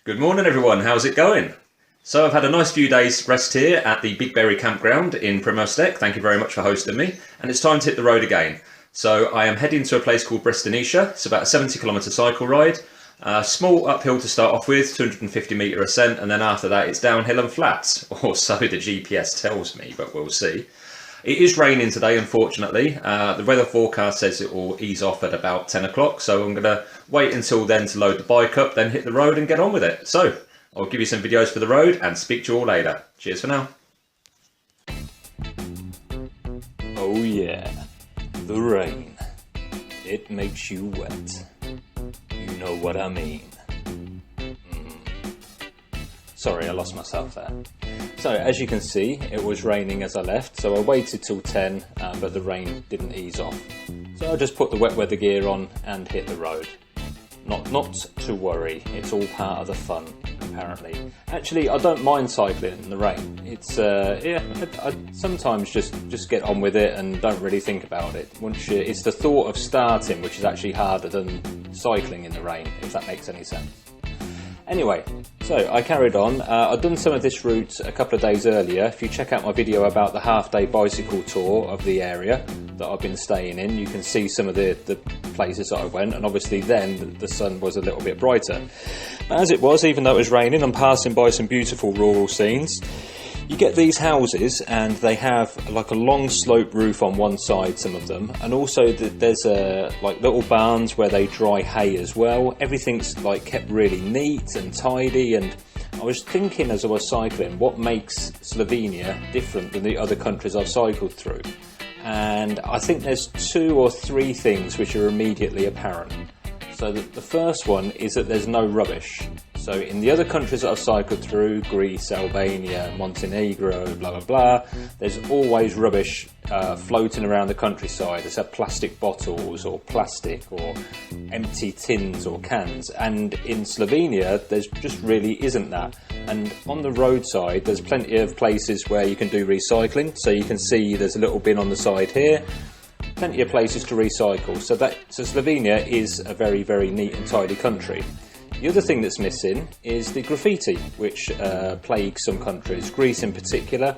Good morning everyone, how's it going? So I've had a nice few days rest here at the Big Berry campground in Primostek. Thank you very much for hosting me. And it's time to hit the road again. So I am heading to a place called Brestanica. It's about a 70-kilometre cycle ride. Small uphill to start off with, 250-metre ascent, and then after that it's downhill and flats. Or so the GPS tells me, but we'll see. It is raining today, unfortunately. The weather forecast says it will ease off at about 10 o'clock, so I'm going to wait until then to load the bike up, then hit the road and get on with it. So I'll give you some videos for the road and speak to you all later. Cheers for now. Oh yeah, the rain. It makes you wet. You know what I mean. Sorry, I lost myself there. So as you can see, it was raining as I left, so I waited till 10, but the rain didn't ease off. So I just put the wet weather gear on and hit the road. Not to worry, it's all part of the fun, apparently. Actually, I don't mind cycling in the rain. It's I sometimes just get on with it and don't really think about it. It's the thought of starting which is actually harder than cycling in the rain, if that makes any sense. Anyway, so I carried on. I'd done some of this route a couple of days earlier. If you check out my video about the half-day bicycle tour of the area that I've been staying in, you can see some of the places that I went, and obviously then the sun was a little bit brighter. But as it was, even though it was raining, I'm passing by some beautiful rural scenes. You get these houses and they have like a long slope roof on one side, some of them, and also there's like little barns where they dry hay as well. Everything's like kept really neat and tidy, and I was thinking as I was cycling, what makes Slovenia different than the other countries I've cycled through? And I think there's 2 or 3 things which are immediately apparent. So the first one is that there's no rubbish. So in the other countries that I've cycled through, Greece, Albania, Montenegro, blah blah blah, there's always rubbish floating around the countryside. There's plastic bottles or plastic or empty tins or cans, and in Slovenia there's just really isn't that. And on the roadside there's plenty of places where you can do recycling, so you can see there's a little bin on the side here. Plenty of places to recycle, so Slovenia is a very, very neat and tidy country. The other thing that's missing is the graffiti, which plagues some countries, Greece in particular,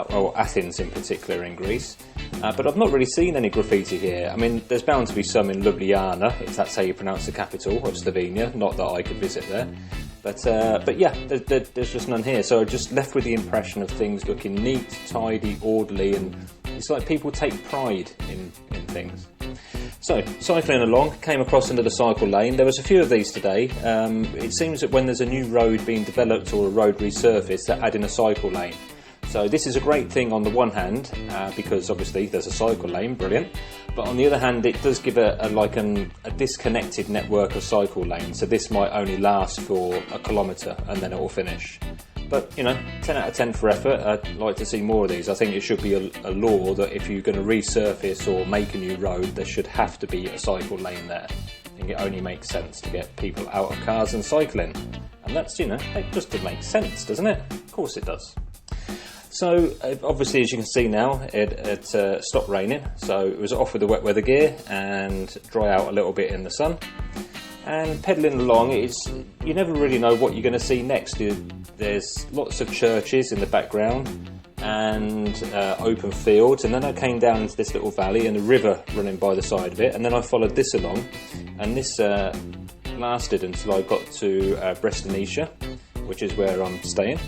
or Athens in particular in Greece. But I've not really seen any graffiti here. I mean, there's bound to be some in Ljubljana, if that's how you pronounce the capital of Slovenia, not that I could visit there. But yeah, there's just none here, so I'm just left with the impression of things looking neat, tidy, orderly, and it's like people take pride in things. So, cycling along, came across another cycle lane. There was a few of these today. It seems that when there's a new road being developed or a road resurfaced, they're adding a cycle lane. So this is a great thing on the one hand, because obviously there's a cycle lane, brilliant. But on the other hand, it does give a disconnected network of cycle lanes. So this might only last for a kilometre and then it will finish. But, you know, 10 out of 10 for effort. I'd like to see more of these. I think it should be a law that if you're going to resurface or make a new road, there should have to be a cycle lane there. I think it only makes sense to get people out of cars and cycling. And that's, you know, it just makes sense, doesn't it? Of course it does. So, obviously, as you can see now, it stopped raining. So it was off with the wet weather gear and dry out a little bit in the sun. And pedalling along, you never really know what you're going to see next. There's lots of churches in the background and open fields, and then I came down into this little valley and a river running by the side of it, and then I followed this along, and this lasted until I got to Brestanica, which is where I'm staying.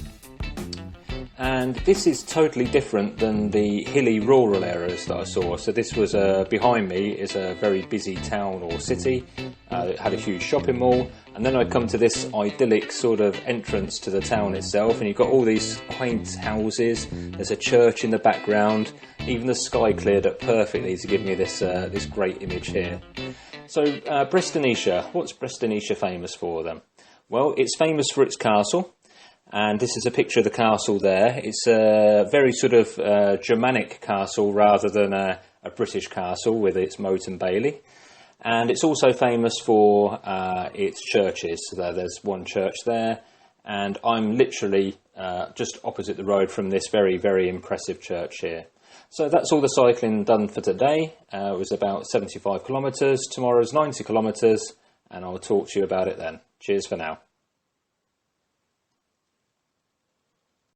And this is totally different than the hilly rural areas that I saw. So this was behind me is a very busy town or city. It had a huge shopping mall, and then I come to this idyllic sort of entrance to the town itself, and you've got all these quaint houses. There's a church in the background. Even the sky cleared up perfectly to give me this great image here. So Brestanica, what's Brestanica famous for then? Well, it's famous for its castle. And this is a picture of the castle there. It's a very sort of Germanic castle rather than a British castle with its moat and bailey. And it's also famous for its churches. So there's one church there, and I'm literally just opposite the road from this very, very impressive church here. So that's all the cycling done for today. It was about 75 kilometres. Tomorrow's 90 kilometres, and I'll talk to you about it then. Cheers for now.